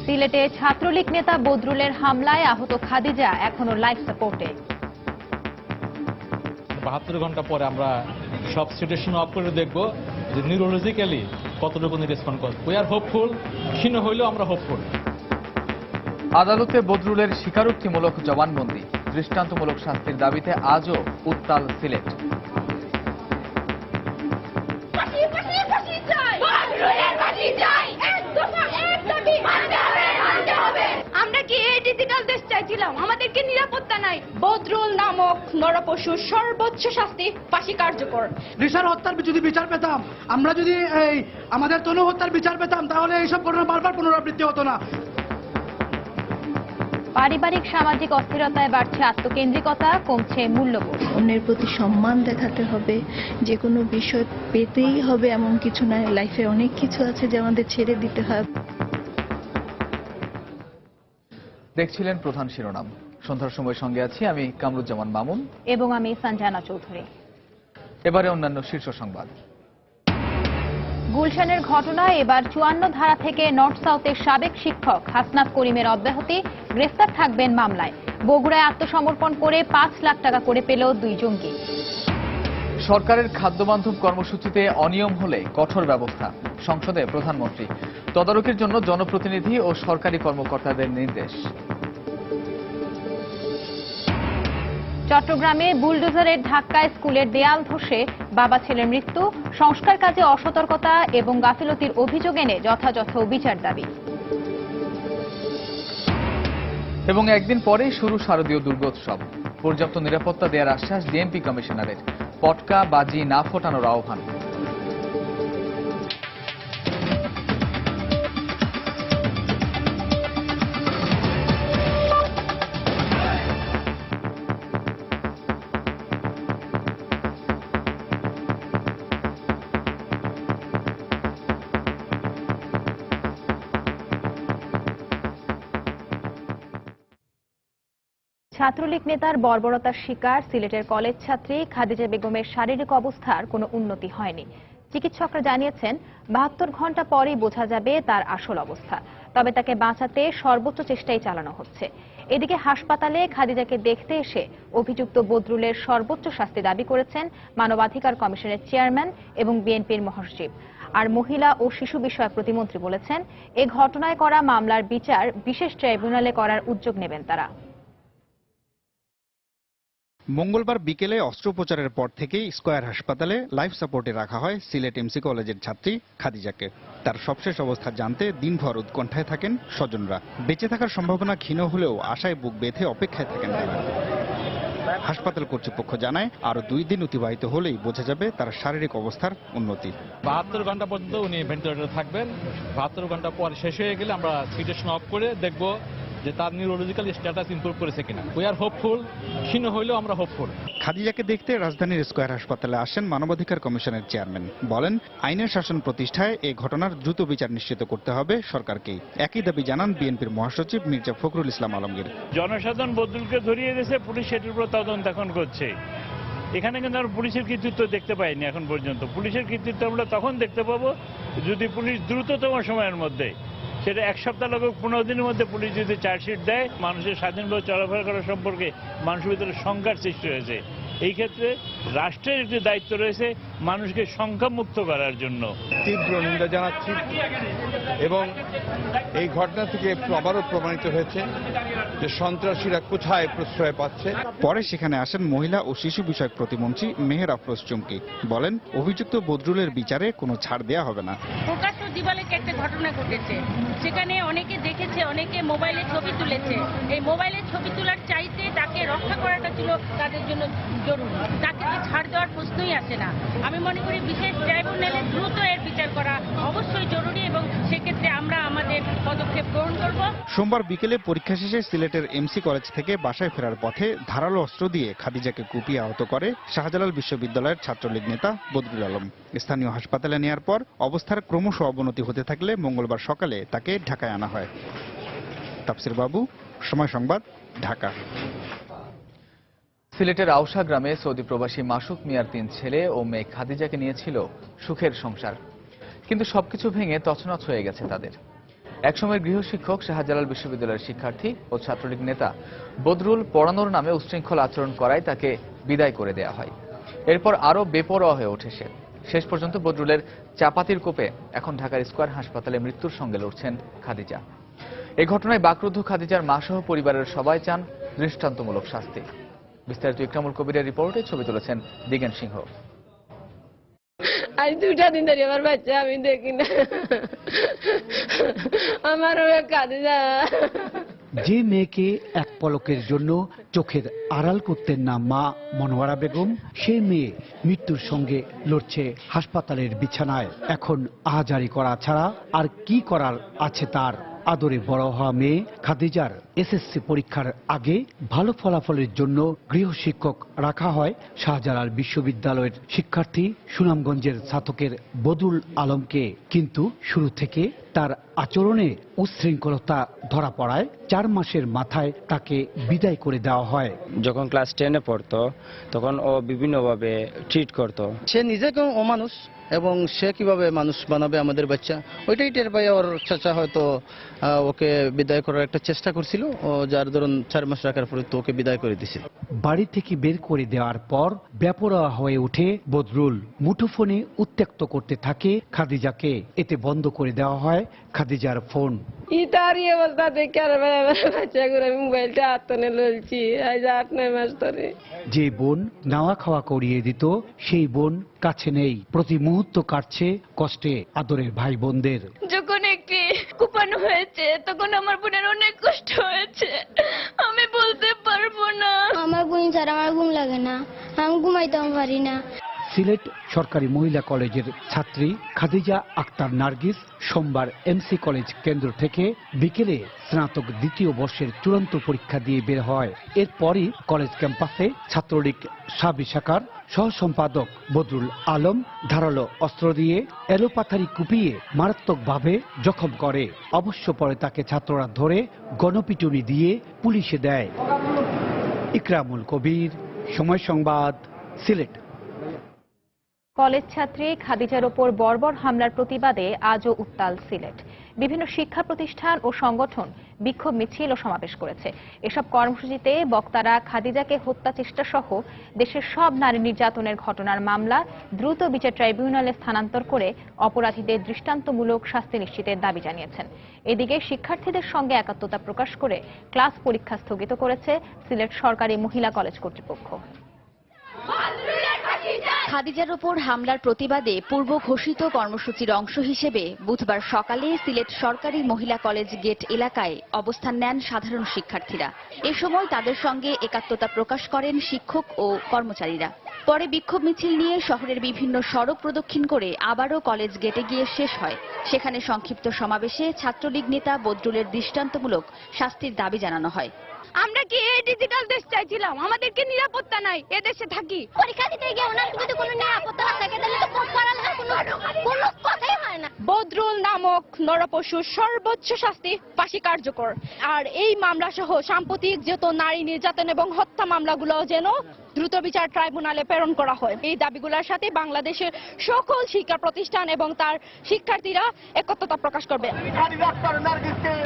সিলেটে ছাত্রলীগ নেতা বদরুলের হামলায় আহত খাদিজা এখনো লাইফ সাপোর্টে। 72 ঘন্টা পরে আমরা সব সিচুয়েশন অফ করে দেখব যে নিউরোলজিক্যালি কতটুকু রেসপন্ড করে। উই আর হোপফুল, ক্ষীণ হইলেও আমরা হোপফুল। আদালতে বদরুলের স্বীকারোক্তিমূলক জবানবন্দি, দৃষ্টান্তমূলক শাস্তির দাবিতে আজও উত্তাল সিলেট। আমরা কি এই ডিজিটাল দেশ চাইছিলাম? আমাদেরকে নিরাপত্তা নাই। বদরুল নামক নরপশুর সর্বোচ্চ শাস্তি ফাঁসি কার্যকর। রিসার হত্যার যদি বিচার পেতাম, আমরা যদি আমাদের তনু হত্যার বিচার পেতাম, তাহলে এইসব ঘটনা বারবার পুনরাবৃত্তি হতো না। পারিবারিক সামাজিক অস্থিরতায় বাড়ছে আত্মকেন্দ্রিকতা, কমছে মূল্যবোধ। অন্যের প্রতি সম্মান দেখাতে হবে, যে কোনো বিষয় পেতেই হবে এমন কিছু নয়। লাইফে অনেক কিছু আছে যে আমাদের ছেড়ে দিতে হয়। দেখছিলেন প্রধান শিরোনাম। সন্ধ্যার সময় সঙ্গে আছি আমি কামরুজ্জামান মামুন এবং আমি সঞ্জানা চৌধুরী। এবারে অন্যান্য শীর্ষ সংবাদ। গুলশানের ঘটনায় এবার 54 ধারা থেকে নর্থ সাউথের সাবেক শিক্ষক হাসনাত করিমের অব্যাহতি, গ্রেফতার থাকবেন মামলায়। বগুড়ায় আত্মসমর্পণ করে 5 লাখ টাকা করে পেল 2 জঙ্গি। সরকারের খাদ্যবান্ধব কর্মসূচিতে অনিয়ম হলে কঠোর ব্যবস্থা, সংসদে প্রধানমন্ত্রী। তদারকির জন্য জনপ্রতিনিধি ও সরকারি কর্মকর্তাদের নির্দেশ। চট্টগ্রামে বুলডোজারের ধাক্কায় স্কুলের দেয়াল ধসে বাবা ছেলের মৃত্যু, সংস্কার কাজে অসতর্কতা এবং গাফিলতির অভিযোগ এনে যথাযথ বিচার দাবি। এবং একদিন পরেই শুরু শারদীয় দুর্গোৎসব, পর্যাপ্ত নিরাপত্তা দেওয়ার আশ্বাস ডিএমপি কমিশনারের। পটকা বাজি না ফোটানোর আহ্বান। ছাত্রলীগ নেতার বর্বরতার শিকার সিলেটের কলেজ ছাত্রী খাদিজা বেগমের শারীরিক অবস্থার কোনো উন্নতি হয়নি। চিকিৎসকরা জানিয়েছেন 72 ঘন্টা পরেই বোঝা যাবে তার আসল অবস্থা। তবে তাকে বাঁচাতে সর্বোচ্চ চেষ্টাই চালানো হচ্ছে। এদিকে হাসপাতালে খাদিজাকে দেখতে এসে অভিযুক্ত বদরুলের সর্বোচ্চ শাস্তি দাবি করেছেন মানবাধিকার কমিশনের চেয়ারম্যান এবং বিএনপির মহাসচিব। আর মহিলা ও শিশু বিষয়ক প্রতিমন্ত্রী বলেছেন, এ ঘটনায় করা মামলার বিচার বিশেষ ট্রাইব্যুনালে করার উদ্যোগ নেবেন তারা। মঙ্গলবার বিকেলে অস্ত্রোপচারের পর থেকেই স্কয়ার হাসপাতালে লাইফ সাপোর্টে রাখা হয় সিলেট এমসি কলেজের ছাত্রী খাদিজাকে। তার সবশেষ অবস্থা জানতে দিনভর উৎকণ্ঠায় থাকেন স্বজনরা। বেঁচে থাকার সম্ভাবনা ক্ষীণ হলেও আশায় বুক বেঁধে অপেক্ষায় থাকেন তারা। হাসপাতাল কর্তৃপক্ষ জানায় আরো 2 দিন অতিবাহিত হলেই বোঝা যাবে তার শারীরিক অবস্থার উন্নতি। 72 ঘন্টা পর্যন্ত উনি ভেন্টিলেটরে থাকবেন। 72 ঘন্টা পর শেষ হয়ে গেলে আমরা সিচুয়েশন অফ করে দেখব যে তার নিউরোলজিক্যাল স্ট্যাটাস ইমপ্রুভ করেছে কিনা। উই আর হোপফুল, ক্ষীণ হইলেও আমরা হোপফুল। খাদিজাকে দেখতে রাজধানীর স্কয়ার হাসপাতালে আসেন মানবাধিকার কমিশনের চেয়ারম্যান। বলেন, আইনের শাসন প্রতিষ্ঠায় এই ঘটনার দ্রুত বিচার নিশ্চিত করতে হবে সরকারকেই। একই দাবি জানান বিএনপির মহাসচিব মির্জা ফখরুল ইসলাম আলমগীর। জনসাধারণ বদরুলকে ধরিয়ে দিয়েছে, পুলিশ সেটির উপর তদন্ত এখন করছে। এখানে কিন্তু আমরা পুলিশের কৃতিত্ব দেখতে পাইনি এখন পর্যন্ত। পুলিশের কৃতিত্ব আমরা তখন দেখতে পাবো যদি পুলিশ দ্রুততম সময়ের মধ্যে, সেটা 1 সপ্তাহ লোক 15 দিনের মধ্যে পুলিশ যদি চার্জশিট দেয়। মানুষের স্বাধীনভাবে চলাফেরা করা সম্পর্কে মানুষের ভিতরে শঙ্কার সৃষ্টি হয়েছে। এই ক্ষেত্রে রাষ্ট্রের একটি দায়িত্ব রয়েছে মানুষকে শঙ্কামুক্ত করার জন্য। তীব্র নিন্দা জানাচ্ছি এবং এই ঘটনা থেকে আবারও প্রমাণিত হয়েছে যে সন্ত্রাসীরা কোথায় প্রশ্রয় পাচ্ছে। পরে সেখানে আসেন মহিলা ও শিশু বিষয়ক প্রতিমন্ত্রী মেহের আফরোজ চুমকি। বলেন, অভিযুক্ত বদরুলের বিচারে কোনো ছাড় দেওয়া হবে না। প্রকাশ্য দিবালোকে একটা ঘটনা ঘটেছে, সেখানে অনেকে দেখেছে, অনেকে মোবাইলে ছবি তুলেছে। এই মোবাইলে ছবি তোলার চাইতে তাকে রক্ষা করাটা ছিল তাদের জন্য জরুরি। তাকে তো ছাড় দেওয়ার প্রশ্নই আসে না। আমি মনে করি বিশেষ ট্রাইব্যুনালে দ্রুত এর বিচার করা অবশ্যই জরুরি এবং সেক্ষেত্রে আমরা আমাদের পদক্ষেপ গ্রহণ করব। সোমবার বিকেলে পরীক্ষা শেষে সিলেটের এমসি কলেজ থেকে বাসায় ফেরার পথে ধারালো অস্ত্র দিয়ে খাদিজাকে কুপিয়ে আহত করে শাহজালাল বিশ্ববিদ্যালয়ের ছাত্রলীগ নেতা বদরুল আলম। স্থানীয় হাসপাতালে নেওয়ার পর অবস্থার ক্রমশ অবনতি হতে থাকলে মঙ্গলবার সকালে তাকে ঢাকায় আনা হয়। তাফসির বাবু, সময় সংবাদ, ঢাকা। সিলেটের আউশা গ্রামে সৌদি প্রবাসী মাসুক মিয়ার 3 ছেলে ও মেয়ে খাদিজাকে নিয়েছিল সুখের সংসার, কিন্তু সবকিছু ভেঙে তছনছ হয়ে গেছে তাদের। একসময় গৃহশিক্ষক শাহজালাল বিশ্ববিদ্যালয়ের শিক্ষার্থী ও ছাত্রলীগ নেতা বদরুল পড়ানোর নামে উচ্ছৃঙ্খল আচরণ করায় তাকে বিদায় করে দেওয়া হয়। এরপর আরও বেপরোয়া হয়ে ওঠে সে। শেষ পর্যন্ত বদরুলের চাপাতির কোপে এখন ঢাকার স্কয়ার হাসপাতালে মৃত্যুর সঙ্গে লড়ছেন খাদিজা। এই ঘটনায় বাকরুদ্ধ খাদিজার মাসহ পরিবারের সবাই চান দৃষ্টান্তমূলক শাস্তি। বিস্তারিত ইকরামুল কবিরের রিপোর্টে ছবি তুলেছেন দিগেন সিংহ। আজ 2টা দিন ধরে আমার বাচ্চা আমি দেখি না, আমারও খাদিজা। যে মেয়েকে এক পলকের জন্য চোখের আড়াল করতেন না মা মনোয়ারা বেগম, সেই মেয়ে মৃত্যুর সঙ্গে লড়ছে হাসপাতালের বিছানায়। এখন আহাজারি করা ছাড়া আর কি করার আছে তার? আদরে বড় হওয়া মেয়ে খাদিজার এসএসসি পরীক্ষার আগে ভালো ফলাফলের জন্য গৃহশিক্ষক রাখা হয় শাহজালাল বিশ্ববিদ্যালয়ের শিক্ষার্থী সুনামগঞ্জের ছাতকের বদরুল আলমকে। কিন্তু শুরু থেকে তার আচরণে উচ্ছৃঙ্খলতা ধরা পড়ায় 4 মাসের মাথায় তাকে বিদায় করে দেওয়া হয়। যখন ক্লাস 10-এ পড়তো তখন ও বিভিন্নভাবে ট্রিট করতো। সে নিজেকে অমানুষ এবং সে কিভাবে মানুষ বানাবে আমাদের বাচ্চা, ওইটাই টের পাই। ওর চাচা হয়তো ওকে বিদায় করার একটা চেষ্টা করছিল, ও যার ধরুন 4 মাস রাখার পরে তো ওকে বিদায় করে দিছিল। বাড়ি থেকে বের করে দেওয়ার পর বেপরোয়া হয়ে ওঠে বদরুল। মুঠোফোনে উত্ত্যক্ত করতে থাকে খাদিজাকে। এতে বন্ধ করে দেওয়া হয় খাদিজার ফোন। ইতারি অবস্থা দেখে আর বাচ্চাগুলো মোবাইলটা হাতে লইছি আজ 8-9 মাস ধরে। যে বোন নাওয়া খাওয়া করিয়ে দিত সেই বোন কাছে নেই। প্রতি মুহূর্ত কাটছে কষ্টে আদরের ভাই বোনদের। যখন একটি কুপানো হয়েছে তখন আমার বোনের অনেক কষ্ট হয়েছে, আমি বলতে পারবো না। আমার বোন ছাড়া আমার ঘুম লাগে না, আমি ঘুমাইতেও পারি না। সিলেট সরকারি মহিলা কলেজের ছাত্রী খাদিজা আক্তার নার্গিস সোমবার এমসি কলেজ কেন্দ্র থেকে বিকেলে স্নাতক 2য় বর্ষের চূড়ান্ত পরীক্ষা দিয়ে বের হয়। এরপরই কলেজ ক্যাম্পাসে ছাত্রলীগ সাবি শাখার সহ সম্পাদক বদরুল আলম ধারালো অস্ত্র দিয়ে এলোপাথারি কুপিয়ে মারাত্মকভাবে জখম করে। অবশ্য পরে তাকে ছাত্ররা ধরে গণপিটুনি দিয়ে পুলিশে দেয়। ইকরামুল কবির, সময় সংবাদ, সিলেট। কলেজ ছাত্রী খাদিজার ওপর বর্বর হামলার প্রতিবাদে আজও উত্তাল সিলেট। বিভিন্ন শিক্ষা প্রতিষ্ঠান ও সংগঠন বিক্ষোভ মিছিল ও সমাবেশ করেছে। এসব কর্মসূচিতে বক্তারা খাদিজাকে হত্যা চেষ্টা সহ দেশের সব নারী নির্যাতনের ঘটনার মামলা দ্রুত বিচার ট্রাইব্যুনালে স্থানান্তর করে অপরাধীদের দৃষ্টান্তমূলক শাস্তি নিশ্চিতের দাবি জানিয়েছেন। এদিকে শিক্ষার্থীদের সঙ্গে একাত্মতা প্রকাশ করে ক্লাস পরীক্ষা স্থগিত করেছে সিলেট সরকারি মহিলা কলেজ কর্তৃপক্ষ। খাদিজার ওপর হামলার প্রতিবাদে পূর্ব ঘোষিত কর্মসূচির অংশ হিসেবে বুধবার সকালে সিলেট সরকারি মহিলা কলেজ গেট এলাকায় অবস্থান নেন সাধারণ শিক্ষার্থীরা। এ সময় তাদের সঙ্গে একাত্মতা প্রকাশ করেন শিক্ষক ও কর্মচারীরা। পরে বিক্ষোভ মিছিল নিয়ে শহরের বিভিন্ন সড়ক প্রদক্ষিণ করে আবারও কলেজ গেটে গিয়ে শেষ হয়। সেখানে সংক্ষিপ্ত সমাবেশে ছাত্রলীগ নেতা বদরুলের দৃষ্টান্তমূলক শাস্তির দাবি জানানো হয়। আমরা কি এই ডিজিটাল দেশ চাইছিলাম? আমাদেরকে নিরাপত্তা নাই, এ দেশে থাকি। পরীক্ষা দিতে গিয়ে ওনার যদি কোনো নিরাপত্তা না থাকে তাহলে তো পড়ালেখার কোনো কথাই হয় না। বদরুল নামক নরপশুর সর্বোচ্চ শাস্তি ফাঁসি কার্যকর। আর এই মামলা সহ সাম্প্রতিক যত নারী নির্যাতন এবং হত্যা মামলাগুলো যেন দ্রুত বিচার ট্রাইব্যুনালে প্রেরণ করা হয়। এই দাবিগুলোর সাথে বাংলাদেশের সকল শিক্ষা প্রতিষ্ঠান এবং তার শিক্ষার্থীরা একত্রতা প্রকাশ করবে।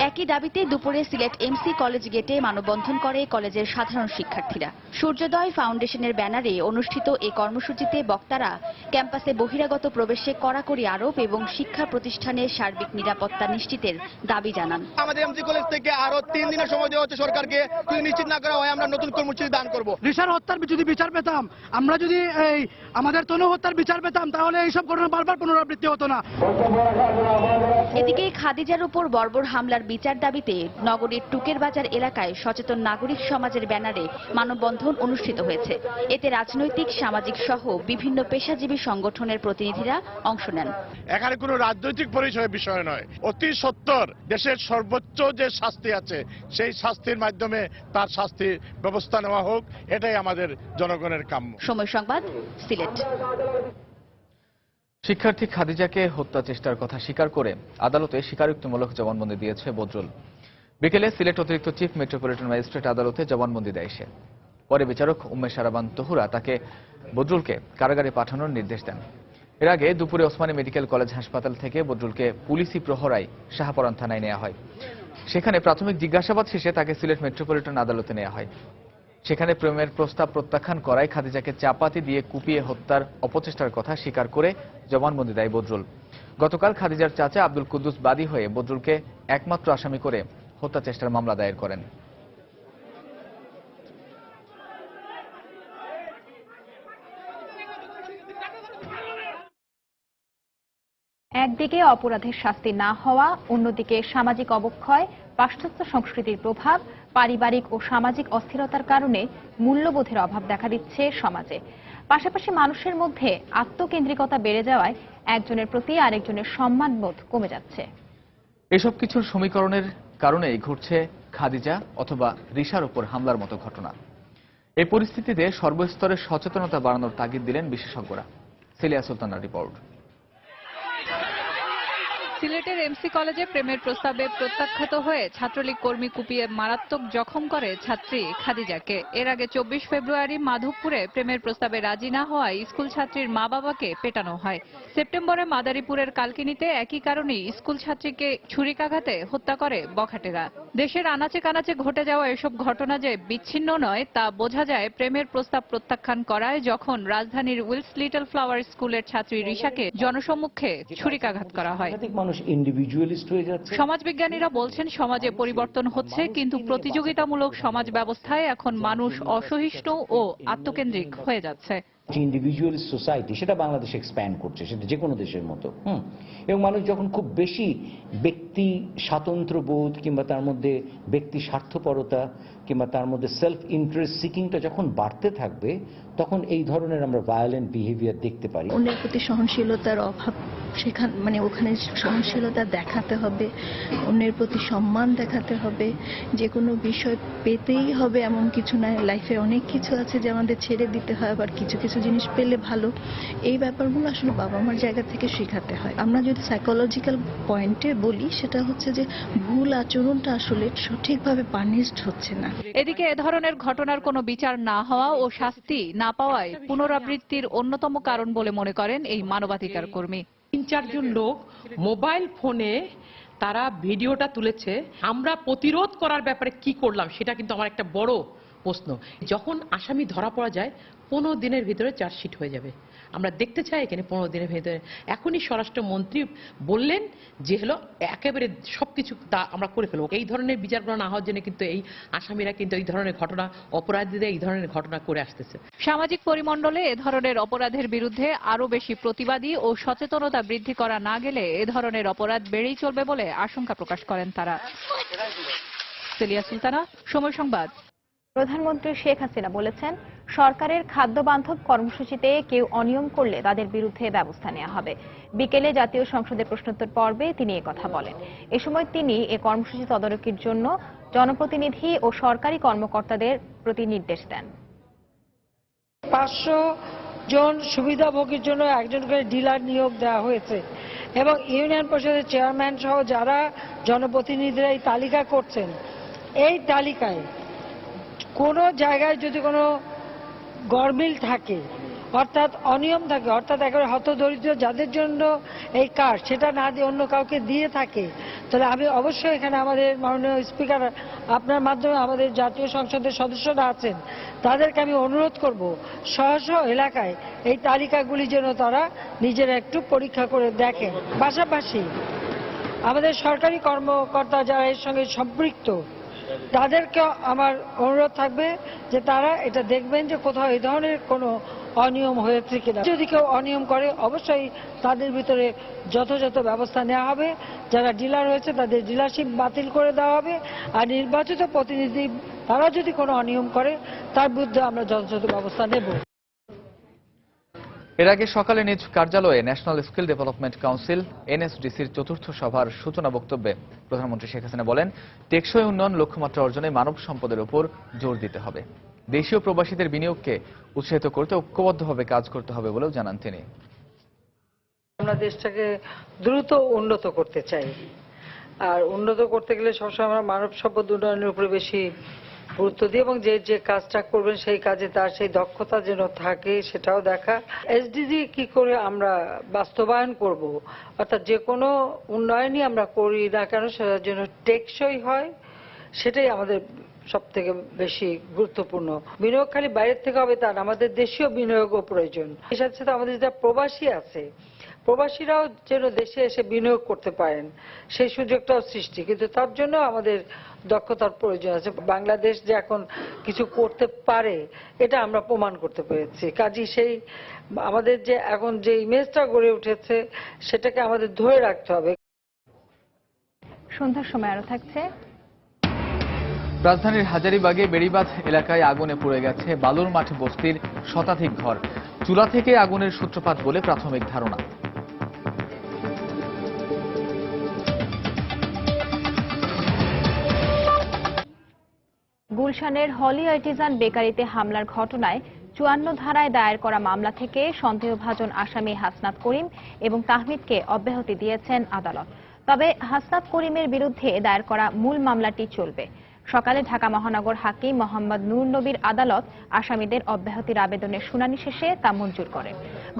একই দাবিতে দুপুরে সিলেট এমসি কলেজ গেটে মানববন্ধন করে কলেজের সাধারণ শিক্ষার্থীরা। সূর্যোদয় ফাউন্ডেশনের ব্যানারে অনুষ্ঠিত এই কর্মসূচিতে বক্তারা ক্যাম্পাসে বহিরাগত প্রবেশে কড়াকড়ি আরোপ এবং শিক্ষা প্রতিষ্ঠানের সার্বিক নিরাপত্তা নিশ্চিতের দাবি জানান। আমাদের এমসি কলেজ থেকে আরো 3 দিনের সময় দেওয়া হচ্ছে সরকারকে, যদি নিশ্চিত না করা হয় আমরা নতুন কর্মসূচি দান করব। রিশার হত্যার যদি বিচার পেতাম, আমরা যদি এই আমাদের তনু হত্যার বিচার পেতাম, তাহলে এইসব ঘটনা বারবার পুনরাবৃত্তি হতো না। এদিকে খাদিজার উপর বর্বর হামলার বিচার দাবিতে নগরীর টুকের বাজার এলাকায় সচেতন নাগরিক সমাজের ব্যানারে মানববন্ধন অনুষ্ঠিত হয়েছে। এতে রাজনৈতিক, সামাজিক সহ বিভিন্ন পেশাজীবী সংগঠনের প্রতিনিধিরা অংশ নেন। এখানে কোনো রাজনৈতিক পরিচয়ের বিষয় নয়, অতি সত্বর দেশের সর্বোচ্চ যে শাস্তি আছে সেই শাস্তির মাধ্যমে তার শাস্তির ব্যবস্থা নেওয়া হোক, এটাই আমাদের জনগণের কাম্য। সময় সংবাদ, সিলেট। শিক্ষার্থী খাদিজাকে হত্যা চেষ্টার কথা স্বীকার করে আদালতে স্বীকারোক্তিমূলক জবানবন্দি দিয়েছে বদরুল। বিকেলে সিলেট অতিরিক্ত চিফ মেট্রোপলিটন ম্যাজিস্ট্রেট আদালতে জবানবন্দি দেয় সে। পরে বিচারক উম্মে সারাবান তহুরা তাকে বদরুলকে কারাগারে পাঠানোর নির্দেশ দেন। এর আগে দুপুরে ওসমানী মেডিকেল কলেজ হাসপাতাল থেকে বদরুলকে পুলিশি প্রহরায় শাহপরান থানায় নেওয়া হয়। সেখানে প্রাথমিক জিজ্ঞাসাবাদ শেষে তাকে সিলেট মেট্রোপলিটন আদালতে নেওয়া হয়। সেখানে প্রেমের প্রস্তাব প্রত্যাখ্যান করায় খাদিজাকে চাপাতি দিয়ে কুপিয়ে হত্যার অপচেষ্টার কথা স্বীকার করে জবানবন্দি দেয় বদরুল। গতকাল খাদিজার চাচা আব্দুল কুদ্দুস বাদী হয়ে বদরুলকে একমাত্র আসামি করে হত্যা চেষ্টার মামলা দায়ের করেন। একদিকে অপরাধের শাস্তি না হওয়া, অন্যদিকে সামাজিক অবক্ষয়, পাশ্চাত্য সংস্কৃতির প্রভাব, পারিবারিক ও সামাজিক অস্থিরতার কারণে মূল্যবোধের অভাব দেখা দিচ্ছে সমাজে। পাশাপাশি মানুষের মধ্যে আত্মকেন্দ্রিকতা বেড়ে যাওয়ায় একজনের প্রতি আরেকজনের সম্মানবোধ কমে যাচ্ছে। এসব কিছুর সমীকরণের কারণেই ঘটছে খাদিজা অথবা রিশার উপর হামলার মতো ঘটনা। এই পরিস্থিতিতে সর্বস্তরে সচেতনতা বাড়ানোর তাগিদ দিলেন বিশেষজ্ঞরা। সেলিয়া সুলতানার রিপোর্ট। সিলেটের এমসি কলেজে প্রেমের প্রস্তাবে প্রত্যাখ্যাত হয়ে ছাত্রলীগ কর্মী কুপিয়ে মারাত্মক জখম করে ছাত্রী খাদিজাকে। এর আগে 24 ফেব্রুয়ারি মাধবপুরে প্রেমের প্রস্তাবে রাজি না হওয়ায় স্কুল ছাত্রীর মা বাবাকে পেটানো হয়। সেপ্টেম্বরে মাদারীপুরের কালকিনিতে একই কারণে স্কুল ছাত্রীকে ছুরিকাঘাতে হত্যা করে বখাটেরা। দেশের আনাচে কানাচে ঘটে যাওয়া এসব ঘটনা যে বিচ্ছিন্ন নয় তা বোঝা যায় প্রেমের প্রস্তাব প্রত্যাখ্যান করায়, যখন রাজধানীর উইলস লিটল ফ্লাওয়ার স্কুলের ছাত্রী রিশাকে জনসম্মুখে ছুরিকাঘাত করা হয়। সমাজবিজ্ঞানীরা বলছেন সমাজে পরিবর্তন হচ্ছে, কিন্তু প্রতিযোগিতামূলক সমাজ ব্যবস্থায় এখন মানুষ অসহিষ্ণু ও আত্মকেন্দ্রিক হয়ে যাচ্ছে। ইন্ডিভিজুয়ালিস্ট সোসাইটি সেটা বাংলাদেশে এক্সপ্যান্ড করছে, সেটা যে কোনো দেশের মতো। এবং মানুষ যখন খুব বেশি ব্যক্তি স্বাতন্ত্র্যবোধ কিংবা তার মধ্যে ব্যক্তি স্বার্থপরতা কিংবা তার মধ্যে সেলফ ইন্টারেস্ট সিকিংটা যখন বাড়তে থাকবে, তখন এই ধরনের আমরা ভায়োলেন্ট বিহেভিয়ার দেখতে পারি। অন্যের প্রতি সহনশীলতার অভাব, ওখানে সহনশীলতা দেখাতে হবে, অন্যের প্রতি সম্মান দেখাতে হবে। যে কোনো বিষয় পেতেই হবে এমন কিছু না, লাইফে অনেক কিছু আছে যে আমাদের ছেড়ে দিতে হয়, আবার কিছু কিছু জিনিস পেলে ভালো। এই ব্যাপারগুলো আসলে বাবা মার জায়গা থেকে শেখাতে হয়। আমরা যদি সাইকোলজিক্যাল পয়েন্টে বলি, সেটা হচ্ছে যে ভুল আচরণটা আসলে সঠিকভাবে পানিশড হচ্ছে না। এদিকে এ ধরনের ঘটনার কোনো বিচার না হওয়া ও শাস্তি না পাওয়ায় পুনরাবৃত্তির অন্যতম কারণ বলে মনে করেন এই মানবাধিকার কর্মী। 3-4 জন লোক মোবাইল ফোনে তারা ভিডিওটা তুলেছে। আমরা প্রতিরোধ করার ব্যাপারে কি করলাম সেটা কিন্তু আমার একটা বড় প্রশ্ন। যখন আসামি ধরা পড়া যায় 15 দিনের ভিতরে চার্জশিট হয়ে যাবে। আমরা দেখতে চাই এখানে 15 দিনের ভিতরে। এখনই স্বরাষ্ট্রমন্ত্রী বললেন যে হলো একেবারে সবকিছু তা আমরা করে ফেলবো। এই ধরনের বিচারগুলো না হওয়ার জন্য কিন্তু এই আসামিরা কিন্তু এই ধরনের ঘটনা, অপরাধীদের এই ধরনের ঘটনা করে আসতেছে। সামাজিক পরিমণ্ডলে এ ধরনের অপরাধের বিরুদ্ধে আরো বেশি প্রতিবাদী ও সচেতনতা বৃদ্ধি করা না গেলে এ ধরনের অপরাধ বেড়েই চলবে বলে আশঙ্কা প্রকাশ করেন তারা। সেলিয়া সুলতানা, সময় সংবাদ। প্রধানমন্ত্রী শেখ হাসিনা বলেছেন, সরকারের খাদ্য বান্ধব কর্মসূচিতে কেউ অনিয়ম করলে তাদের বিরুদ্ধে ব্যবস্থা নেওয়া হবে। বিকেলে জাতীয় সংসদে প্রশ্নোত্তর পর্বে তিনি কথা বলেন। এ সময় তিনি এ কর্মসূচি তদারকির জন্য জনপ্রতিনিধি ও সরকারি কর্মকর্তাদের প্রতি নির্দেশ দেন। 500 জন সুবিধাভোগীর জন্য একজন করে ডিলার নিয়োগ দেওয়া হয়েছে এবং ইউনিয়ন পরিষদের চেয়ারম্যান সহ যারা জনপ্রতিনিধিরা এই তালিকা করছেন, এই তালিকায় কোনো জায়গায় যদি কোনো গরমিল থাকে, অর্থাৎ অনিয়ম থাকে, অর্থাৎ একেবারে হতদরিদ্র যাদের জন্য এই কার্ড সেটা না দিয়ে অন্য কাউকে দিয়ে থাকে, তাহলে আমি অবশ্যই এখানে আমাদের মাননীয় স্পিকার আপনার মাধ্যমে আমাদের জাতীয় সংসদের সদস্যরা আছেন, তাদেরকে আমি অনুরোধ করব স্ব এলাকায় এই তালিকাগুলি যেন তারা নিজেরা একটু পরীক্ষা করে দেখেন। পাশাপাশি আমাদের সরকারি কর্মকর্তা যারা এর সঙ্গে সম্পৃক্ত, তাদেরকে আমার অনুরোধ থাকবে যে তারা এটা দেখবেন যে কোথাও এই ধরনের কোনো অনিয়ম হয়েছে কিনা। যদি কেউ অনিয়ম করে অবশ্যই তাদের ভিতরে যথাযথ ব্যবস্থা নেওয়া হবে। যারা ডিলার হয়েছে তাদের ডিলারশিপ বাতিল করে দেওয়া হবে, আর নির্বাচিত প্রতিনিধি তারা যদি কোনো অনিয়ম করে তার বিরুদ্ধে আমরা যথাযথ ব্যবস্থা নেব। এর আগে সকালে নিজ কার্যালয়ে ন্যাশনাল স্কিল ডেভেলপমেন্ট কাউন্সিল এনএসডিসির চতুর্থ সভার সূচনা বক্তব্যে প্রধানমন্ত্রী শেখ হাসিনা বলেন, টেকসই উন্নয়ন লক্ষ্যমাত্রা অর্জনে মানব সম্পদের উপর জোর দিতে হবে। দেশীয় প্রবাসীদের বিনিয়োগকে উৎসাহিত করতে ঐক্যবদ্ধভাবে কাজ করতে হবে বলেও জানান তিনি। আমরা দেশটাকে দ্রুত উন্নত করতে চাই, আর উন্নত করতে গেলে সবসময় আমরা মানব সম্পদ উন্নয়নের উপরে বেশি গুরুত্ব দিয়ে এবং যে যে কাজটা করবেন সেই কাজে তার সেই দক্ষতা যেন থাকে সেটাও দেখা। এসডিজি কি করে আমরা বাস্তবায়ন করব, অর্থাৎ যে কোনো উন্নয়নই আমরা করি না কেন সেটার জন্য টেকসই হয়, সেটাই আমাদের সব থেকে বেশি গুরুত্বপূর্ণ। বিনিয়োগ খালি বাইরের থেকে হবে তা না, আমাদের দেশীয় বিনিয়োগও প্রয়োজন। এর সাথে সাথে আমাদের যা প্রবাসী আছে, প্রবাসীরাও যেন দেশে এসে বিনিয়োগ করতে পারেন সেই সুযোগটাও সৃষ্টি, কিন্তু তার জন্য আমাদের দক্ষতার প্রয়োজন আছে। বাংলাদেশ যে এখন কিছু করতে পারে এটা আমরা প্রমাণ করতে পেরেছি। কাজেই সেই আমাদের যে এখন যে ইমেজটা গড়ে উঠেছে সেটাকে আমাদের ধরে রাখতে হবে। সন্ধ্যার সময় আরো থাকছে। রাজধানীর হাজারীবাগে বেড়িবাঁধ এলাকায় আগুনে পুড়ে গেছে বালুর মাঠ বস্তির শতাধিক ঘর। চুলা থেকে আগুনের সূত্রপাত বলে প্রাথমিক ধারণা। গুলশানের হলি আর্টিজান বেকারিতে হামলার ঘটনায় ৫৪ ধারায় দায়ের করা মামলা থেকে সন্দেহভাজন আসামি হাসনাত করিম এবং তাহমিদকে অব্যাহতি দিয়েছেন আদালত। তবে হাসনাত করিমের বিরুদ্ধে দায়ের করা মূল মামলাটি চলবে। সকালে ঢাকা মহানগর হাকিম মোহাম্মদ নূর নবীর আদালত আসামিদের অব্যাহতির আবেদনের শুনানি শেষে তা মঞ্জুর করে।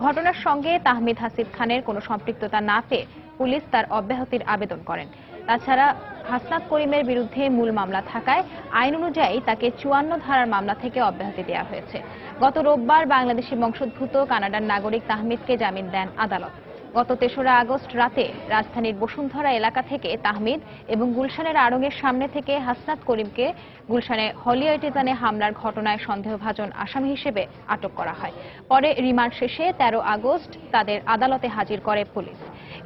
ঘটনার সঙ্গে তাহমিদ হাসিব খানের কোনো সম্পৃক্ততা না পেয়ে পুলিশ তার অব্যাহতির আবেদন করেন। তাছাড়া হাসনাত করিমের বিরুদ্ধে মূল মামলা থাকায় আইন অনুযায়ী তাকে ৫৪ ধারার মামলা থেকে অব্যাহতি দেওয়া হয়েছে। গত রোববার বাংলাদেশি বংশোদ্ভূত কানাডার নাগরিক তাহমিদকে জামিন দেন আদালত। গত ৩রা আগস্ট রাতে রাজধানীর বসুন্ধরা এলাকা থেকে তাহমিদ এবং গুলশানের আড়ংয়ের সামনে থেকে হাসনাত করিমকে গুলশানে হলি আর্টিজানে হামলার ঘটনায় সন্দেহভাজন আসামি হিসেবে আটক করা হয়। পরে রিমান্ড শেষে ১৩ আগস্ট তাদের আদালতে হাজির করে পুলিশ।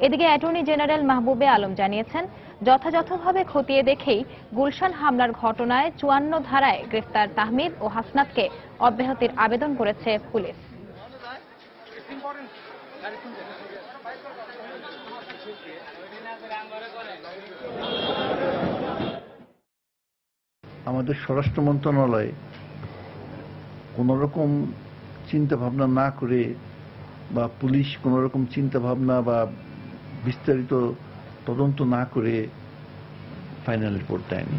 এদিকে অ্যাটর্নি জেনারেল মাহবুবে আলম জানিয়েছেন, যথাযথভাবে খতিয়ে দেখেই গুলশান হামলার ঘটনায় ৫৪ ধারায় গ্রেফতার তাহমিদ ও হাসনাতকে অব্যাহতির আবেদন করেছে পুলিশ। আমাদের স্বরাষ্ট্র মন্ত্রণালয় কোনোরকম চিন্তা ভাবনা না করে বা পুলিশ কোনোরকম চিন্তা ভাবনা বা বিস্তারিত তদন্ত না করে ফাইনাল রিপোর্ট দেয়নি।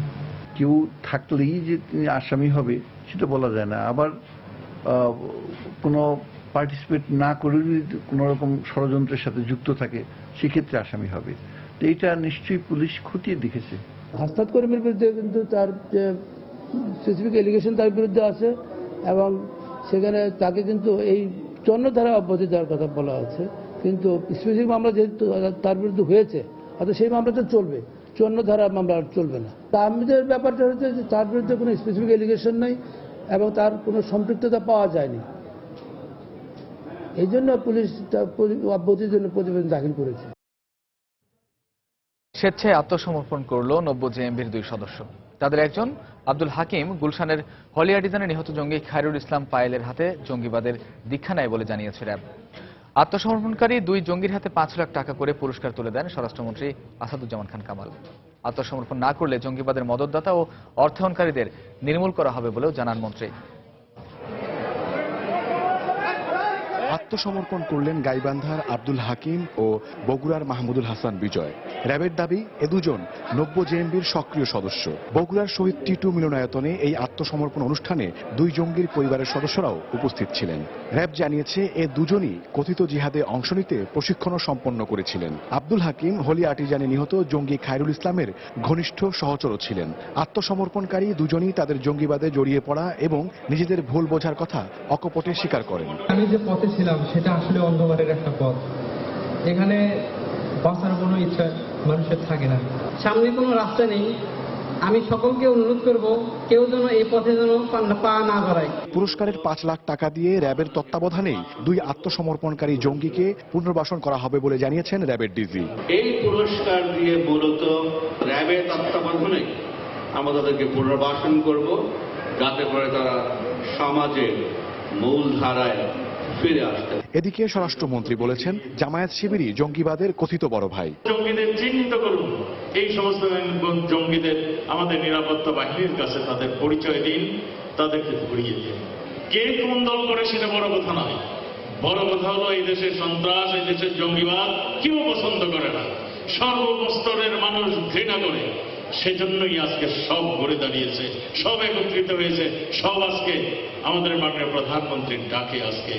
কেউ থাকলেই যে তিনি আসামি হবে সেটা বলা যায় না। আবার কোনো পার্টিসিপেট না করে যদি কোনোরকম ষড়যন্ত্রের সাথে যুক্ত থাকে সেক্ষেত্রে আসামি হবে। তো এইটা নিশ্চয়ই পুলিশ খতিয়ে দেখেছে। হাসনাত করিমের বিরুদ্ধে কিন্তু তার যে স্পেসিফিক এলিগেশন তার বিরুদ্ধে আছে এবং সেখানে তাকে কিন্তু এই ৫৪ ধারা অব্যাহতি দেওয়ার কথা বলা আছে, কিন্তু স্পেসিফিক মামলা যেহেতু তার বিরুদ্ধে হয়েছে অর্থাৎ সেই মামলাটা চলবে, ৫৪ ধারা মামলা চলবে না। তাহমিদের ব্যাপারটা হচ্ছে যে তার বিরুদ্ধে কোনো স্পেসিফিক এলিগেশন নেই এবং তার কোনো সম্পৃক্ততা পাওয়া যায়নি, এই জন্য পুলিশ অব্যাহতির জন্য প্রতিবেদন দাখিল করেছে। স্বেচ্ছায় আত্মসমর্পণ করল ৯০ জেএমবির ২ সদস্য। তাদের একজন আব্দুল হাকিম গুলশানের হলি আর্টিজানে নিহত জঙ্গি খায়রুল ইসলাম পায়েলের হাতে জঙ্গিবাদের দীক্ষা নেয় বলে জানিয়েছে র্যাব। আত্মসমর্পণকারী ২ জঙ্গির হাতে ৫ লাখ টাকা করে পুরস্কার তুলে দেন স্বরাষ্ট্রমন্ত্রী আসাদুজ্জামান খান কামাল। আত্মসমর্পণ না করলে জঙ্গিবাদের মদতদাতা ও অর্থায়নকারীদের নির্মূল করা হবে বলেও জানান মন্ত্রী। আত্মসমর্পণ করলেন গাইবান্ধার আব্দুল হাকিম ও বগুড়ার মাহমুদুল হাসান বিজয়। র্যাবের দাবি এ দুজন ৯০ জেএমবির সক্রিয় সদস্য। বগুড়ার শহীদ টিটু মিলনায়তনে এই আত্মসমর্পণ অনুষ্ঠানে ২ জঙ্গির পরিবারের সদস্যরাও উপস্থিত ছিলেন। র্যাব জানিয়েছে এ দুজনই কথিত জিহাদে অংশ নিতে প্রশিক্ষণও সম্পন্ন করেছিলেন। আব্দুল হাকিম হলি আর্টিজানে নিহত জঙ্গি খায়রুল ইসলামের ঘনিষ্ঠ সহচরও ছিলেন। আত্মসমর্পণকারী দুজনই তাদের জঙ্গিবাদে জড়িয়ে পড়া এবং নিজেদের ভুল বোঝার কথা অকপটে স্বীকার করেন। আমি যে পথে ছিলাম সেটা আসলে অন্ধকারের একটা পথ, এখানে বাঁচার কোনো ইচ্ছা মানুষের থাকে না, সামনে কোনো রাস্তা নেই। আমি সকলকে অনুরোধ করব কেউ যেন এই পথে যেন পা না বাড়ায়। পুরস্কারের ৫ লাখ টাকা দিয়ে র্যাবের তত্ত্বাবধানেই ২ আত্মসমর্পণকারী জঙ্গিকে পুনর্বাসন করা হবে বলে জানিয়েছেন র্যাবের ডিজি। এই পুরস্কার দিয়ে মূলত র্যাবের তত্ত্বাবধানে আমরা তাদেরকে পুনর্বাসন করব, যাতে করে তারা সমাজের মূল ধারায় ফিরে আসতে। এদিকে স্বরাষ্ট্রমন্ত্রী বলেছেন, জামায়াত শিবিরই জঙ্গিবাদের কথিত বড় ভাই। জঙ্গিদের চিহ্নিত করুন, এই সমস্ত জঙ্গিদের আমাদের নিরাপত্তা বাহিনীর কাছে তাদের পরিচয় দিন, তাদেরকে ধরিয়ে দিন। কে কোন দল করে সেটা বড় কথা নয়, বড় কথা হলো এই দেশের সন্ত্রাস, এই দেশের জঙ্গিবাদ কেউ পছন্দ করে না, সর্বস্তরের মানুষ ঘৃণা করে। সেজন্যই আজকে সব ঘুরে দাঁড়িয়েছে, সব একত্রিত হয়েছে, সব আজকে আমাদের মাননীয় প্রধানমন্ত্রীর ডাকে আজকে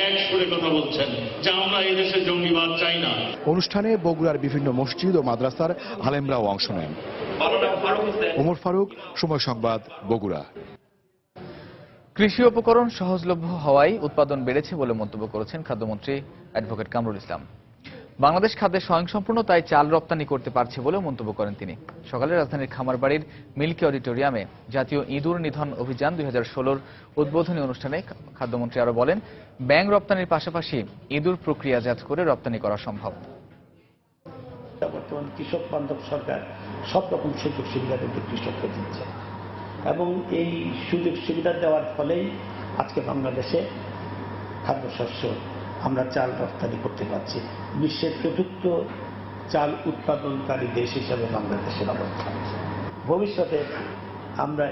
এক সুরে কথা বলছেন যে আমরা এই দেশে জঙ্গিবাদ চাই না। অনুষ্ঠানে বগুড়ার বিভিন্ন মসজিদ ও মাদ্রাসার আলেমরাও অংশ নেন। ওমর ফারুক, সময় সংবাদ, বগুড়া। কৃষি উপকরণ সহজলভ্য হওয়ায় উৎপাদন বেড়েছে বলে মন্তব্য করেছেন খাদ্যমন্ত্রী অ্যাডভোকেট কামরুল ইসলাম। বাংলাদেশ খাদ্যে স্বয়ংসম্পূর্ণ, তাই চাল রপ্তানি করতে পারছে বলে মন্তব্য করেন তিনি। সকালে রাজধানীর খামারবাড়ির মিল্কি অডিটোরিয়ামে জাতীয় ইঁদুর নিধন অভিযান 2016 উদ্বোধনী অনুষ্ঠানে খাদ্যমন্ত্রী আরো বলেন, ব্যাঙ রপ্তানির পাশাপাশি ইঁদুর প্রক্রিয়াজাত করে রপ্তানি করা সম্ভব। বর্তমান কৃষক বান্ধব সরকার সব রকম সুযোগ সুবিধা কিন্তু কৃষককে দিচ্ছে এবং এই সুযোগ সুবিধা দেওয়ার ফলেই আজকে বাংলাদেশে খাদ্যশস্য আমরা চাল রপ্তানি করতে পারছি। বিশ্বের চতুর্থ চাল উৎপাদনকারী দেশ হিসেবে বাংলাদেশের অবস্থান। ভবিষ্যতে আমরা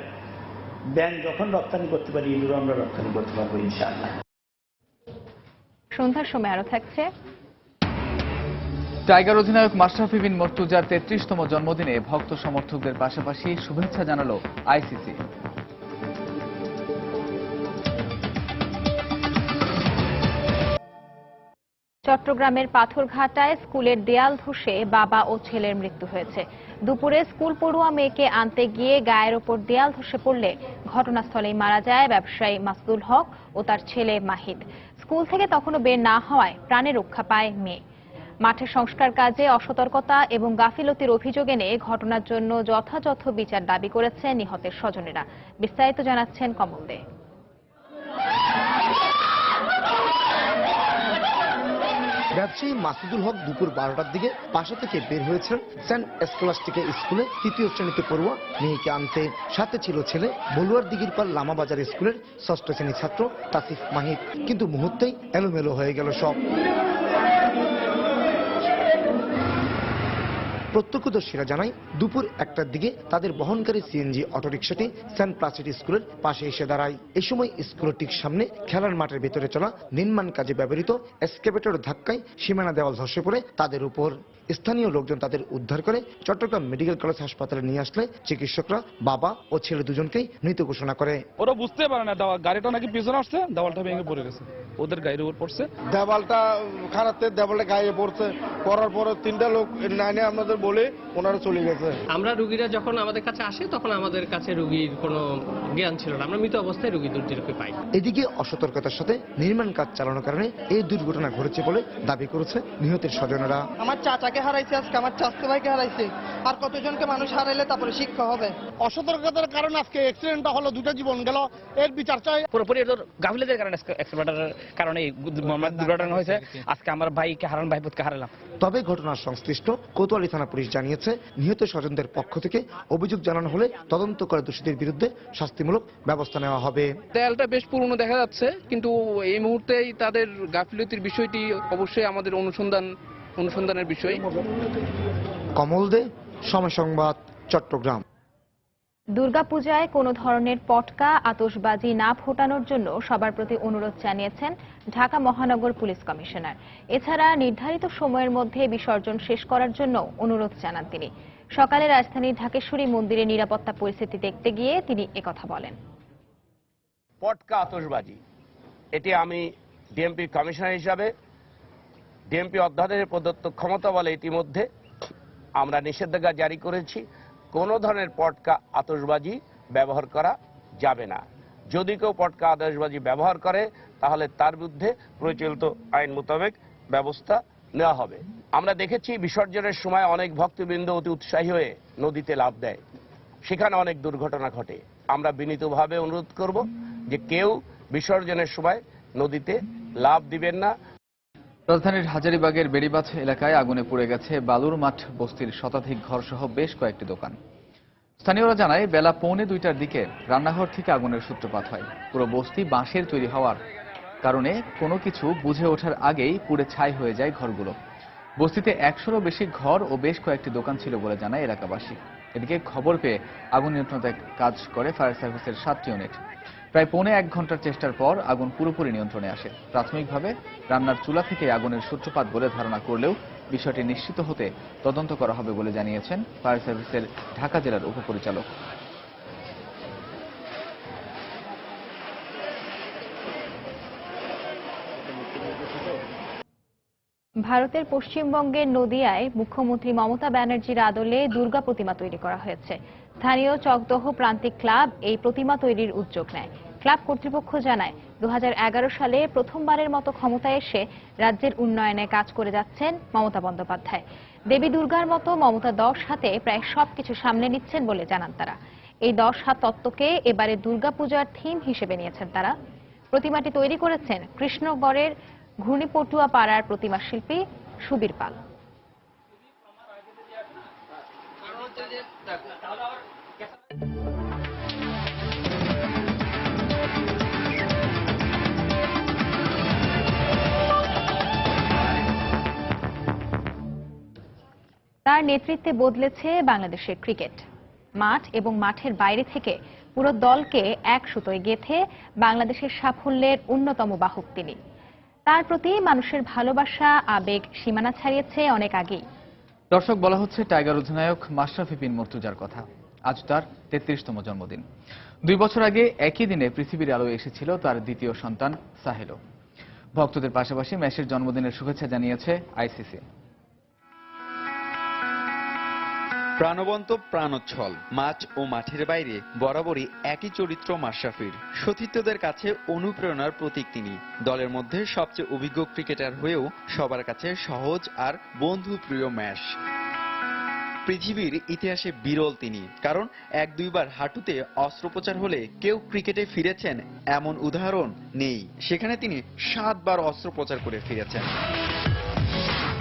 ব্যাঙ যখন রপ্তানি করতে পারি, ইঁদুর আমরা রপ্তানি করতে পারবো ইনশাআল্লাহ। সন্ধ্যার সময় আরো থাকছে টাইগার অধিনায়ক মাশরাফি বিন মর্তুজার 33তম জন্মদিনে ভক্ত সমর্থকদের পাশাপাশি শুভেচ্ছা জানালো আইসিসি। চট্টগ্রামের পাথরঘাটায় স্কুলের দেয়াল ধসে বাবা ও ছেলের মৃত্যু হয়েছে। দুপুরে স্কুল পড়ুয়া মেয়েকে আনতে গিয়ে গায়ের ওপর দেয়াল ধসে পড়লে ঘটনাস্থলেই মারা যায় ব্যবসায়ী মাসুদুল হক ও তার ছেলে মাহিদ। স্কুল থেকে তখনও বের না হওয়ায় প্রাণে রক্ষা পায় মেয়ে। মাঠে সংস্কার কাজে অসতর্কতা এবং গাফিলতির অভিযোগ এনে ঘটনার জন্য যথাযথ বিচার দাবি করেছে নিহতের স্বজনেরা। বিস্তারিত জানাচ্ছেন কমল দে। ব্যবসায়ী মাসুদুল হক দুপুর 12টার দিকে বাসা থেকে বের হয়েছেন সেন্ট স্কলাস্টিকা স্কুলে 3য় শ্রেণীতে পড়ুয়া মেয়েকে আনতে। সাথে ছিল ছেলে বলুয়ার দিঘির পার লামাবাজার স্কুলের 6ষ্ঠ শ্রেণীর ছাত্র তাসিফ মাহিদ। কিন্তু মুহূর্তেই এলোমেলো হয়ে গেল সব। প্রত্যক্ষদর্শীরা জানায় দুপুর 1টার দিকে তাদের বহনকারী সিএনজি অটোরিকশাটি সেন্ট প্লাসিড স্কুলের পাশে এসে দাঁড়ায়। এই সময় স্কুলের ঠিক সামনে খেলার মাঠের ভেতরে চলা নির্মাণ কাজে ব্যবহৃত এসকেভেটর ধাক্কায় সীমানা দেওয়াল ধসে পড়ে তাদের উপর। স্থানীয় লোকজন তাদের উদ্ধার করে চট্টগ্রাম মেডিকেল কলেজ হাসপাতালে নিয়ে আসলে চিকিৎসকরা বাবা ও ছেলে দুজনকেই মৃত ঘোষণা করে। ওরা বুঝতে পারে না গাড়িটা নাকি পিছনে আসছে, দেওয়ালটা ভেঙে পড়ে গেছে, ওদের গায়ের উপর পড়ছে। দেওয়ালটা খারাপতে দেওয়ালটা গায়ে পড়ছে, পড়ার পরে 3টা লোক নাইনে আমাদের বলে ওনারা চলে গেছে। আমরা রুগীরা যখন আমাদের কাছে আসে তখন আমাদের কাছে রুগীর কোনো জ্ঞান ছিল না, আমরা মৃত অবস্থায় রুগী দুটিকে পাই। এদিকে অসতর্কতার সাথে নির্মাণ কাজ চালানোর কারণে এই দুর্ঘটনা ঘটেছে বলে দাবি করেছে নিহতের স্বজনেরা। আমার চাচাকে হারাইছে, আজকে আমার চাচা ভাইকে হারাইছে, আর কতজনকে মানুষ হারাইলে তারপরে শিক্ষা হবে। অসতর্কতার কারণে আজকে অ্যাক্সিডেন্টটা হলো, 2টা জীবন গেল, এর বিচার চাই। পুরোপুরি গাফিলতির কারণে এক্সিডেন্টের কারণে দুর্ঘটনা হয়েছে। আজকে আমার ভাইকে হারান, ভাইপুতকে হারালাম। তবে ঘটনার সংশ্লিষ্ট কোতোয়ালি থানা পুলিশ জানিয়েছে নিহত স্বজনদের পক্ষ থেকে অভিযোগ জানানো হলে তদন্ত করে দোষীদের বিরুদ্ধে শাস্তিমূলক ব্যবস্থা নেওয়া হবে। দেয়ালটা বেশ পুরনো দেখা যাচ্ছে, কিন্তু এই মুহূর্তেই তাদের গাফিলতির বিষয়টি অবশ্যই আমাদের অনুসন্ধানের বিষয়। কমল দে, সময় সংবাদ, চট্টগ্রাম। দুর্গাপূজায় কোনো ধরনের পটকা আতশবাজি না ফোটানোর জন্য সবার প্রতি অনুরোধ জানিয়েছেন ঢাকা মহানগর পুলিশ কমিশনার। এছাড়া নির্ধারিত সময়ের মধ্যে বিসর্জন শেষ করার জন্য অনুরোধ জানান তিনি। সকালে রাজধানীর ঢাকেশ্বরী মন্দিরে নিরাপত্তা পরিস্থিতি দেখতে গিয়ে তিনি একথা বলেন। পটকা আতশবাজি, এটি আমি ডিএমপি কমিশনার হিসাবে ডিএমপি অধ্যাদেশের প্রদত্ত ক্ষমতা বলে ইতিমধ্যে আমরা নিষেধাজ্ঞা জারি করেছি। কোনো ধরনের পটকা আতশবাজি ব্যবহার করা যাবে না। যদি কেউ পটকা আতশবাজি ব্যবহার করে তাহলে তার বিরুদ্ধে প্রচলিত আইন মোতাবেক ব্যবস্থা নেওয়া হবে। আমরা দেখেছি বিসর্জনের সময় অনেক ভক্তবৃন্দ অতি উৎসাহী হয়ে নদীতে লাফ দেয়, সেখানে অনেক দুর্ঘটনা ঘটে। আমরা বিনীতভাবে অনুরোধ করব যে কেউ বিসর্জনের সময় নদীতে লাফ দিবেন না। রাজধানীর হাজারীবাগের বেড়িবাঁধ এলাকায় আগুনে পুড়ে গেছে বালুর মাঠ বস্তির শতাধিক ঘরসহ বেশ কয়েকটি দোকান। স্থানীয়রা জানায় বেলা 1:45টার দিকে রান্নাঘর থেকে আগুনের সূত্রপাত হয়। পুরো বস্তি বাঁশের তৈরি হওয়ার কারণে কোনো কিছু বুঝে ওঠার আগেই পুড়ে ছাই হয়ে যায় ঘরগুলো। বস্তিতে 100-এরও বেশি ঘর ও বেশ কয়েকটি দোকান ছিল বলে জানায় এলাকাবাসী। এদিকে খবর পেয়ে আগুন নিয়ন্ত্রণে কাজ করে ফায়ার সার্ভিসের 7টি ইউনিট। প্রায় 1.5 ঘন্টার চেষ্টার পর আগুন পুরোপুরি নিয়ন্ত্রণে আসে। প্রাথমিকভাবে রান্নার চুলা থেকে আগুনের সূত্রপাত বলে ধারণা করলেও বিষয়টি নিশ্চিত হতে তদন্ত করা হবে বলে জানিয়েছেন ফায়ার সার্ভিসের ঢাকা জেলার উপপরিচালক। ভারতের পশ্চিমবঙ্গের নদিয়ায় মুখ্যমন্ত্রী মমতা ব্যানার্জির আদলে দুর্গা প্রতিমা তৈরি করা হয়েছে। স্থানীয় চকদহ প্রান্তিক ক্লাব এই প্রতিমা তৈরির উদ্যোগ নেয়। ক্লাব কর্তৃপক্ষ জানায় 2011 সালে প্রথমবারের মতো ক্ষমতায় এসে রাজ্যের উন্নয়নে কাজ করে যাচ্ছেন মমতা বন্দ্যোপাধ্যায়। দেবী দুর্গার মতো মমতা 10 হাতে প্রায় সবকিছু সামলে নিচ্ছেন বলে জানান তারা। এই 10 হাত তত্ত্বকে এবারে দুর্গাপূজার থিম হিসেবে নিয়েছেন তারা। প্রতিমাটি তৈরি করেছেন কৃষ্ণগড়ের ঘূর্ণিপটুয়া পাড়ার প্রতিমা শিল্পী সুবীর পাল। তার নেতৃত্বে বদলেছে বাংলাদেশের ক্রিকেট। মাঠ এবং মাঠের বাইরে থেকে পুরো দলকে এক সুতোয় গেঁথে বাংলাদেশের সাফল্যের অন্যতম বাহক তিনি। তার প্রতি মানুষের ভালোবাসা আবেগ সীমানা ছাড়িয়েছে অনেক আগেই। দর্শক, বলা হচ্ছে টাইগার অধিনায়ক মাশরাফি বিন মুর্তজার কথা। আজ তার 33তম জন্মদিন। 2 বছর আগে একই দিনে পৃথিবীর আলোয় এসেছিল তার দ্বিতীয় সন্তান সাহেলও। ভক্তদের পাশাপাশি মেসির জন্মদিনের শুভেচ্ছা জানিয়েছে আইসিসি। প্রাণবন্ত প্রাণোচ্ছল মাঠ ও মাঠের বাইরে বরাবরই একই চরিত্র মাশরাফির। সতীর্থদের কাছে অনুপ্রেরণার প্রতীক তিনি। দলের মধ্যে সবচেয়ে অভিজ্ঞ ক্রিকেটার হয়েও সবার কাছে সহজ আর বন্ধুপ্রিয় ম্যাশ। পৃথিবীর ইতিহাসে বিরল তিনি, কারণ 1-2 বার হাঁটুতে অস্ত্রোপচার হলে কেউ ক্রিকেটে ফিরেছেন এমন উদাহরণ নেই। সেখানে তিনি 7 বার অস্ত্রোপচার করে ফিরেছেন।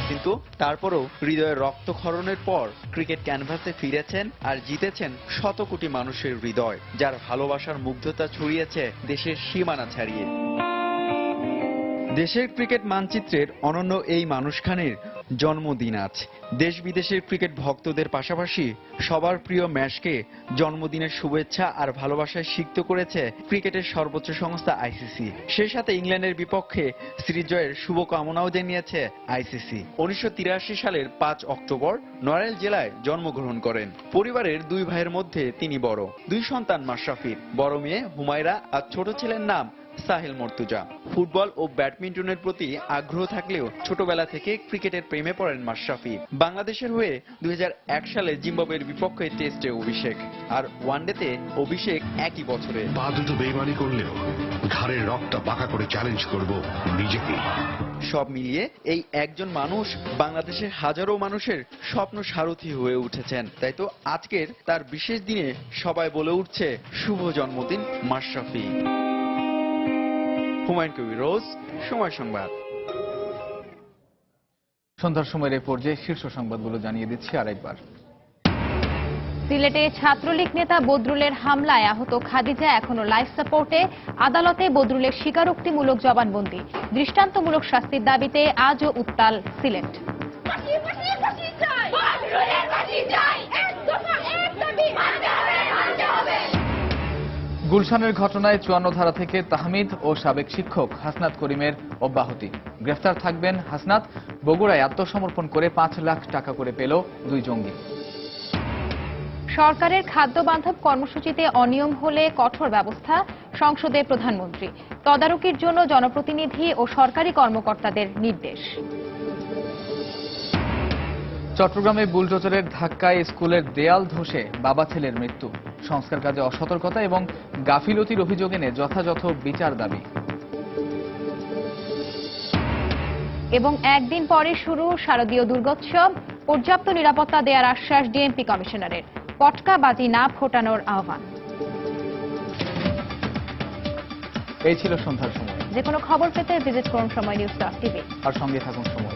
কিন্তু তারপরও হৃদয়ের রক্তক্ষরণের পর ক্রিকেট ক্যানভাসে ফিরেছেন আর জিতেছেন শত কোটি মানুষের হৃদয়, যার ভালোবাসার মুগ্ধতা ছড়িয়েছে দেশের সীমানা ছাড়িয়ে। দেশের ক্রিকেট মানচিত্রের অনন্য এই মানুষখানির জন্মদিন আজ। দেশ বিদেশের ক্রিকেট ভক্তদের পাশাপাশি সবার প্রিয় ম্যাচকে জন্মদিনের শুভেচ্ছা আর ভালোবাসায় সিক্ত করেছে ক্রিকেটের সর্বোচ্চ সংস্থা আইসিসি। সেই সাথে ইংল্যান্ডের বিপক্ষে সিরিজ জয়ের শুভকামনাও জানিয়েছে আইসিসি। 1983 সালের 5 অক্টোবর নড়াইল জেলায় জন্মগ্রহণ করেন। পরিবারের 2 ভাইয়ের মধ্যে তিনি বড়। 2 সন্তান মাশরাফির, বড় মেয়ে হুমায়রা আর ছোট ছেলের নাম সাহেল মুর্তজা। ফুটবল ও ব্যাডমিন্টনের প্রতি আগ্রহ থাকলেও ছোটবেলা থেকে ক্রিকেটের প্রেমে পড়েন মাশরাফি। বাংলাদেশের হয়ে 2001 সালে জিম্বাবুয়ের বিপক্ষে টেস্টে অভিষেক, আর ওয়ানডেতে অভিষেক একই বছরে। পা দুটো বেইমানি করলেও ঘাড়ের রক্তটা পাকা করে চ্যালেঞ্জ করব নিজেকে। সব মিলিয়ে এই একজন মানুষ বাংলাদেশের হাজারো মানুষের স্বপ্ন সারথি হয়ে উঠেছেন। তাই তো আজকের তার বিশেষ দিনে সবাই বলে উঠছে শুভ জন্মদিন মাশরাফি। হুমায়ুন কবির রোজ, সময় সংবাদ। সন্ধ্যার সময়ের এই পর্যায়ে শীর্ষ সংবাদগুলো জানিয়ে দিচ্ছি আরেকবার। সিলেটে ছাত্রলীগ নেতা বদরুলের হামলায় আহত খাদিজা এখনো লাইফ সাপোর্টে। আদালতে বদরুলের স্বীকারোক্তিমূলক জবানবন্দি। দৃষ্টান্তমূলক শাস্তির দাবিতে আজও উত্তাল সিলেট। গুলশানের ঘটনায় 54 ধারা থেকে তাহমিদ ও সাবেক শিক্ষক হাসনাত করিমের অব্যাহতি। গ্রেফতার থাকবেন হাসনাত। বগুড়ায় আত্মসমর্পণ করে 5 লাখ টাকা করে পেল 2 জঙ্গি। সরকারের খাদ্য বান্ধব কর্মসূচিতে অনিয়ম হলে কঠোর ব্যবস্থা। সংসদে প্রধানমন্ত্রী। তদারকির জন্য জনপ্রতিনিধি ও সরকারি কর্মকর্তাদের নির্দেশ। চট্টগ্রামে বুলডোজারের ধাক্কায় স্কুলের দেয়াল ধসে বাবা ছেলের মৃত্যু। সংস্কার কাজে অসতর্কতা এবং গাফিলতির অভিযোগ এনে যথাযথ বিচার দাবি। এবং একদিন পরে শুরু শারদীয় দুর্গোৎসব। পর্যাপ্ত নিরাপত্তা দেওয়ার আশ্বাস ডিএমপি কমিশনারের। পটকা বাজি না ফোটানোর আহ্বান। এই ছিল সন্ধ্যার সময়। যে কোনো খবর পেতে ভিজিট করুন সময় নিউজ.টিভি আর সঙ্গে থাকুন সময়।